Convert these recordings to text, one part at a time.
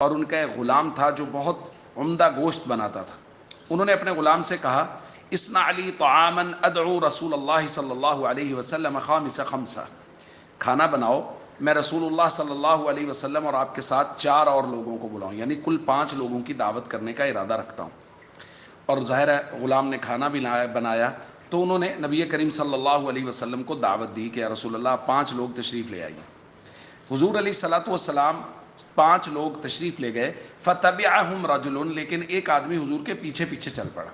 اور ان کا ایک غلام تھا جو بہت عمدہ گوشت بناتا تھا۔ انہوں نے اپنے غلام سے کہا اصنع علی طعاما ادعو رسول اللہ صلی اللہ علیہ وسلم خامس خمسہ، کھانا بناؤ، میں رسول اللہ صلی اللہ علیہ وسلم اور آپ کے ساتھ 4 اور لوگوں کو بلاؤں، یعنی کل 5 لوگوں کی دعوت کرنے کا ارادہ رکھتا ہوں۔ اور ظاہر ہے غلام نے کھانا بھی بنایا، تو انہوں نے نبی کریم صلی اللہ علیہ وسلم کو دعوت دی کہ یا رسول اللہ 5 لوگ تشریف لے آئیے۔ حضور علیہ الصلوۃ والسلام 5 لوگ تشریف لے گئے، فتبعہم رجل، لیکن ایک آدمی حضور کے پیچھے پیچھے چل پڑا۔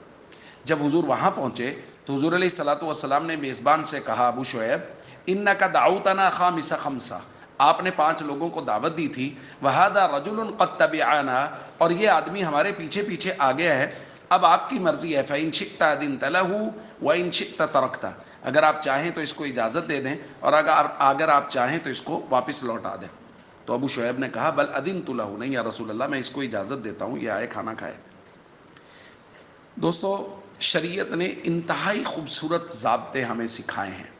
جب حضور وہاں پہنچے تو حضور علیہ الصلوۃ والسلام نے میزبان سے کہا ابو شعیب انک دعوتنا خامس خمسہ، آپ نے 5 لوگوں کو دعوت دی تھی، وہذا رجل قد تبعنا، اور یہ آدمی ہمارے پیچھے پیچھے آ گیا ہے، اب آپ کی مرضی ہے، فإن شئت أذنت له وإن شئت تركته، اگر آپ چاہیں تو اس کو اجازت دے دیں اور اگر آپ چاہیں تو اس کو واپس لوٹا دیں۔ تو ابو شعیب نے کہا بل اذنت له، نہیں یا رسول اللہ میں اس کو اجازت دیتا ہوں، یہ آئے کھانا کھائے۔ دوستو، شریعت نے انتہائی خوبصورت ضابطے ہمیں سکھائے ہیں۔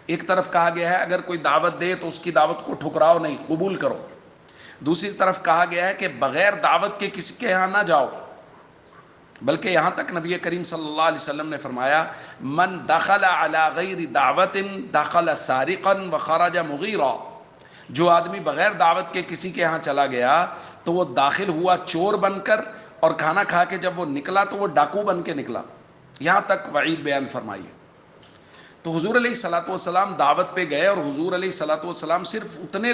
ایک طرف کہا گیا ہے اگر کوئی دعوت دے تو اس کی دعوت کو ٹھکراؤ نہیں، قبول کرو۔ دوسری طرف کہا گیا ہے کہ بغیر دعوت کے کسی کے یہاں نہ جاؤ، بلکہ یہاں تک نبی کریم صلی اللہ علیہ وسلم نے فرمایا من دخل علی غیر دعوت دخل سارقا وخرج مغیرا، جو آدمی بغیر دعوت کے کسی کے ہاں چلا گیا تو وہ داخل ہوا چور بن کر، اور کھانا کھا کے جب وہ نکلا تو وہ ڈاکو بن کے نکلا، یہاں تک وعید بیان فرمائی ہے۔ تو حضور علیہ الصلوۃ والسلام دعوت پہ گئے، اور حضور علیہ الصلوۃ والسلام صرف اتنے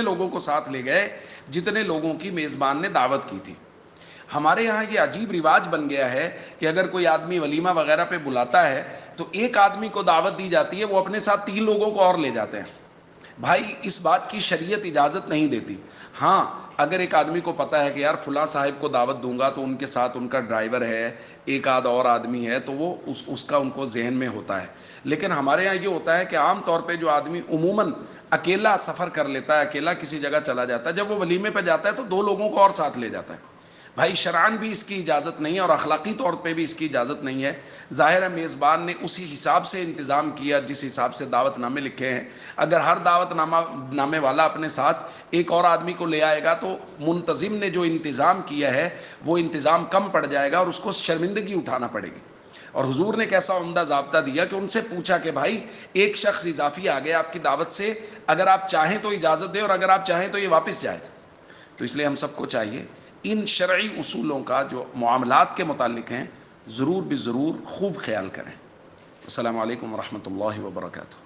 لوگوں کو ساتھ لے گئے جتنے لوگوں کی میزبان نے دعوت کی تھی۔ ہمارے یہاں یہ عجیب رواج بن گیا ہے کہ اگر کوئی آدمی ولیمہ وغیرہ پہ بلاتا ہے تو ایک آدمی کو دعوت دی جاتی ہے، وہ اپنے ساتھ 3 لوگوں کو اور لے جاتے ہیں۔ بھائی اس بات کی شریعت اجازت نہیں دیتی۔ ہاں اگر ایک آدمی کو پتہ ہے کہ یار فلاں صاحب کو دعوت دوں گا تو ان کے ساتھ ان کا ڈرائیور ہے، ایک آدھ اور آدمی ہے، تو وہ اس کا ان کو ذہن میں ہوتا ہے۔ لیکن ہمارے یہاں یہ ہوتا ہے کہ عام طور پہ جو آدمی عموماً اکیلا سفر کر لیتا ہے، اکیلا کسی جگہ چلا جاتا ہے، جب وہ ولیمے پہ جاتا ہے تو 2 لوگوں کو اور ساتھ لے جاتا ہے۔ بھائی شرعاً بھی اس کی اجازت نہیں ہے اور اخلاقی طور پہ بھی اس کی اجازت نہیں ہے۔ ظاہر ہے میزبان نے اسی حساب سے انتظام کیا جس حساب سے دعوت نامے لکھے ہیں۔ اگر ہر دعوت نامے والا اپنے ساتھ ایک اور آدمی کو لے آئے گا تو منتظم نے جو انتظام کیا ہے وہ انتظام کم پڑ جائے گا اور اس کو شرمندگی اٹھانا پڑے گی۔ اور حضور نے کیسا عمدہ ضابطہ دیا کہ ان سے پوچھا کہ بھائی ایک شخص اضافی آ گیا آپ کی دعوت سے، اگر آپ چاہیں تو اجازت دیں اور اگر آپ چاہیں تو یہ واپس جائے۔ تو اس لیے ہم سب کو چاہیے ان شرعی اصولوں کا جو معاملات کے متعلق ہیں ضرور بضرور خوب خیال کریں۔ السلام علیکم ورحمۃ اللہ وبرکاتہ۔